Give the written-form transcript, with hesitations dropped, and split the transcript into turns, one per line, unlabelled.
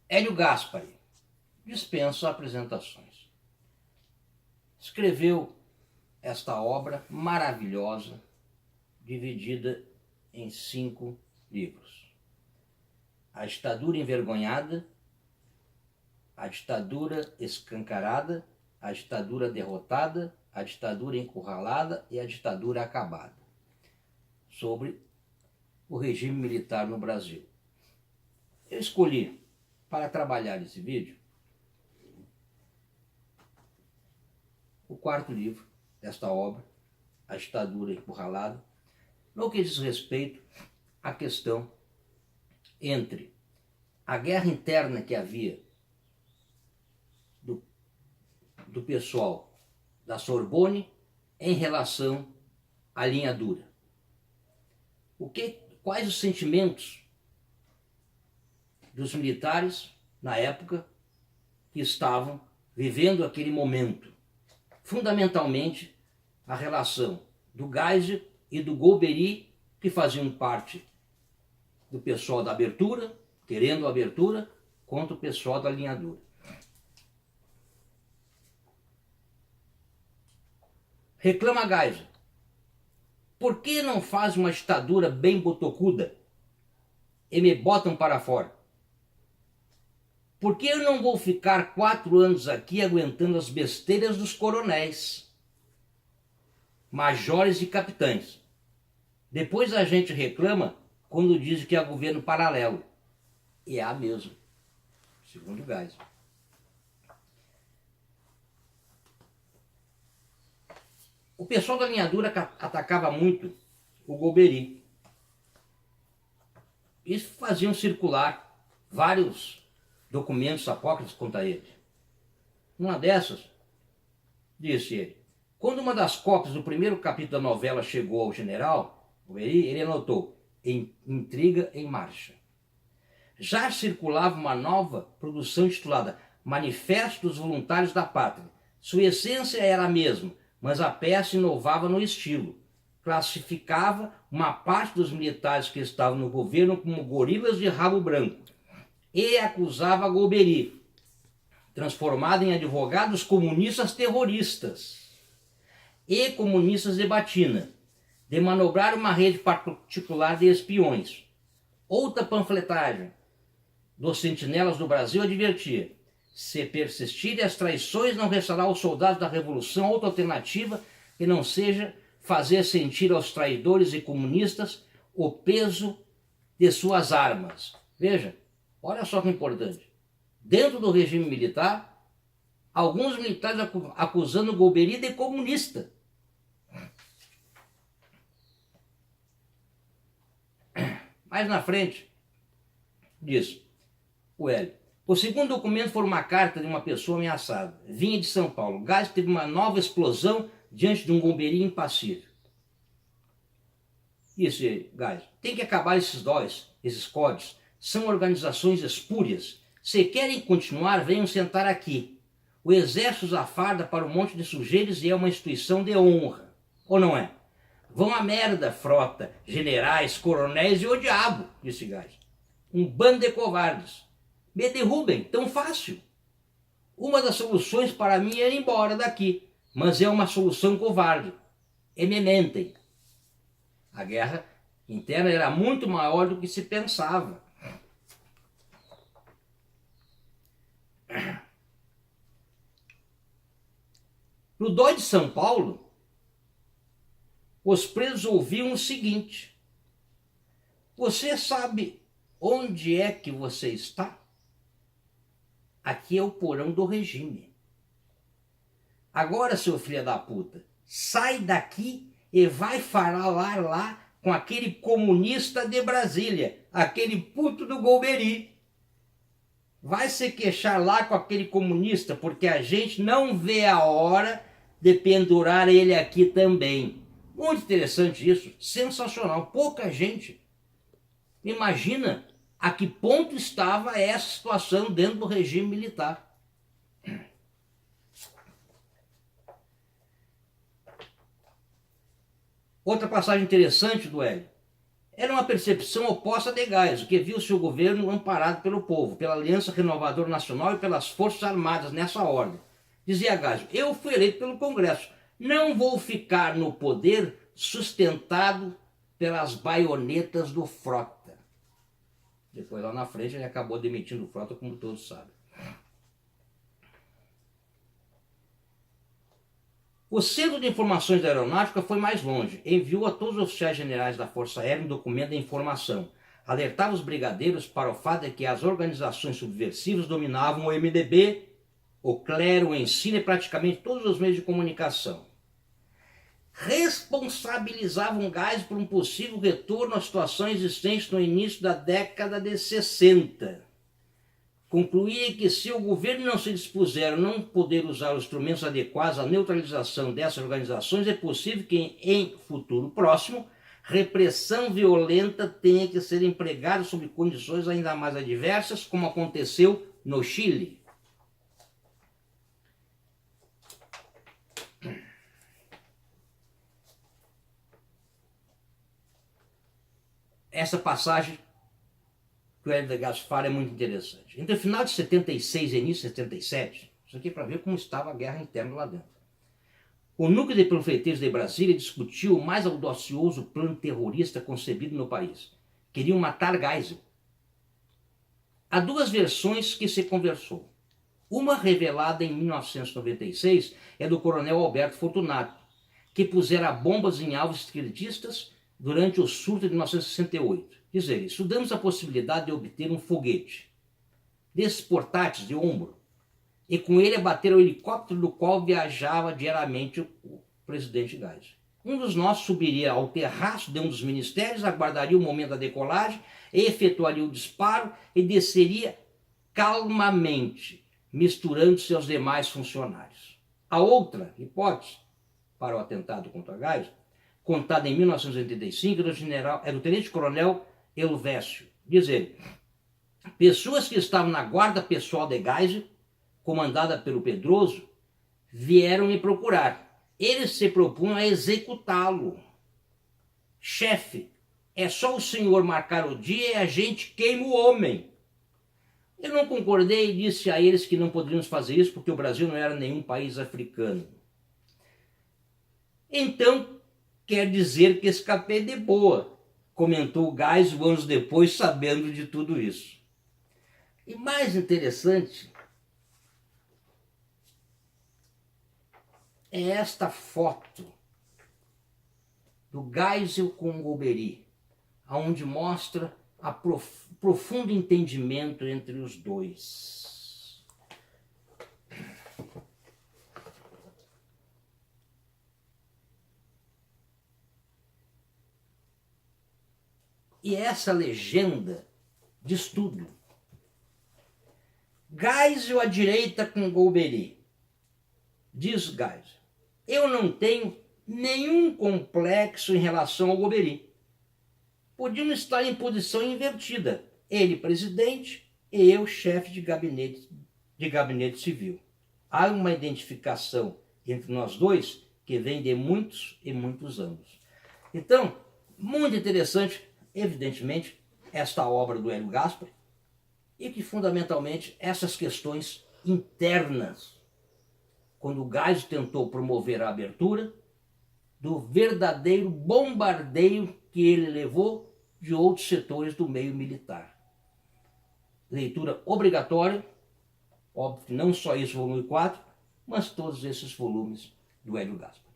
Hélio Gaspari, dispenso apresentações. Escreveu esta obra maravilhosa, dividida em 5 livros. A ditadura envergonhada, a ditadura escancarada, a ditadura derrotada, a ditadura encurralada e a ditadura acabada, sobre o regime militar no Brasil. Eu escolhi, para trabalhar esse vídeo, o 4º livro desta obra, A Ditadura Encurralada, no que diz respeito à questão entre a guerra interna que havia do pessoal da Sorbonne em relação à linha dura. Quais os sentimentos dos militares na época que estavam vivendo aquele momento? Fundamentalmente a relação do Geisel e do Golbery, que faziam parte do pessoal da abertura, querendo a abertura, contra o pessoal da linha dura. Reclama Geisel: por que não faz uma ditadura bem botocuda e me botam para fora? Por que eu não vou ficar 4 anos aqui aguentando as besteiras dos coronéis, majores e capitães? Depois a gente reclama quando diz que é governo paralelo. E é mesmo, segundo Geisel. O pessoal da linha dura atacava muito o Golbery. E faziam circular vários documentos apócrifos contra ele. Uma dessas, disse ele, quando uma das cópias do 1º capítulo da novela chegou ao general Golbery, ele anotou: intriga em marcha. Já circulava uma nova produção intitulada Manifesto dos Voluntários da Pátria. Sua essência era a mesma, mas a peça inovava no estilo. Classificava uma parte dos militares que estavam no governo como gorilas de rabo branco e acusava Golbery, transformado em advogados comunistas terroristas e comunistas de batina, de manobrar uma rede particular de espiões. Outra panfletagem dos sentinelas do Brasil advertia: se persistirem as traições, não restará aos soldados da Revolução outra alternativa que não seja fazer sentir aos traidores e comunistas o peso de suas armas. Veja, olha só que importante. Dentro do regime militar, alguns militares acusando Golbery de comunista. Mais na frente, diz o Hélio: o segundo documento foi uma carta de uma pessoa ameaçada. Vinha de São Paulo. Geisel teve uma nova explosão diante de um Golbery impassível. Isso, Geisel, tem que acabar esses dóis, esses códigos. São organizações espúrias. Se querem continuar, venham sentar aqui. O exército usa farda para um monte de sujeiros e é uma instituição de honra. Ou não é? Vão à merda, frota, generais, coronéis e o diabo, disse Geisel. Um bando de covardes. Me derrubem, tão fácil. Uma das soluções para mim é ir embora daqui, mas é uma solução covarde. E me mentem. A guerra interna era muito maior do que se pensava. No DOI de São Paulo, os presos ouviam o seguinte: você sabe onde é que você está? Aqui é o porão do regime. Agora, seu filho da puta, sai daqui e vai falar lá com aquele comunista de Brasília, aquele puto do Golbery. Vai se queixar lá com aquele comunista, porque a gente não vê a hora de pendurar ele aqui também. Muito interessante isso, sensacional. Pouca gente imagina a que ponto estava essa situação dentro do regime militar. Outra passagem interessante do Hélio Era uma percepção oposta de Geisel, que viu seu governo amparado pelo povo, pela Aliança Renovadora Nacional e pelas Forças Armadas nessa ordem. Dizia Geisel: eu fui eleito pelo Congresso, não vou ficar no poder sustentado pelas baionetas do Frota. Depois, lá na frente, ele acabou demitindo o Frota, como todos sabem. O Centro de Informações da Aeronáutica foi mais longe. Enviou a todos os oficiais generais da Força Aérea um documento de informação. Alertava os brigadeiros para o fato de que as organizações subversivas dominavam o MDB, o clero, o ensino e praticamente todos os meios de comunicação. Responsabilizavam Geisel por um possível retorno à situação existente no início da década de 60. Concluía que se o governo não se dispuser a não poder usar os instrumentos adequados à neutralização dessas organizações, é possível que em futuro próximo repressão violenta tenha que ser empregada sob condições ainda mais adversas, como aconteceu no Chile. Essa passagem que o Hélio de Gaspar é muito interessante. Entre o final de 76 e início de 77, isso aqui é para ver como estava a guerra interna lá dentro. O núcleo de profeteiros de Brasília discutiu o mais audacioso plano terrorista concebido no país. Queriam matar Geisel. Há duas versões que se conversou. Uma revelada em 1996 é do coronel Alberto Fortunato, que pusera bombas em alvos esquerdistas durante o surto de 1968. Diz ele: estudamos a possibilidade de obter um foguete desses portáteis de ombro e com ele abater o helicóptero do qual viajava diariamente o presidente Geisel. Um dos nossos subiria ao terraço de um dos ministérios, aguardaria o momento da decolagem, efetuaria o disparo e desceria calmamente, misturando-se aos demais funcionários. A outra hipótese para o atentado contra Geisel, contada em 1985, é do tenente-coronel Elvésio. Diz ele: pessoas que estavam na guarda pessoal de Geisel, comandada pelo Pedroso, vieram me procurar. Eles se propunham a executá-lo. Chefe, é só o senhor marcar o dia e a gente queima o homem. Eu não concordei e disse a eles que não poderíamos fazer isso porque o Brasil não era nenhum país africano. Então, quer dizer que escapei de boa, comentou Geisel anos depois, sabendo de tudo isso. E mais interessante é esta foto do Geisel com o Golbery, onde mostra a profundo entendimento entre os dois. E essa legenda diz tudo. Geisel à direita com Golbery. Diz Geisel: eu não tenho nenhum complexo em relação ao Golbery. Podíamos estar em posição invertida. Ele presidente e eu chefe de gabinete civil. Há uma identificação entre nós dois que vem de muitos e muitos anos. Então, muito interessante, evidentemente, esta obra do Hélio Gaspari, e que fundamentalmente essas questões internas, quando o Geisel tentou promover a abertura, do verdadeiro bombardeio que ele levou de outros setores do meio militar. Leitura obrigatória, óbvio que não só esse volume 4, mas todos esses volumes do Hélio Gaspari.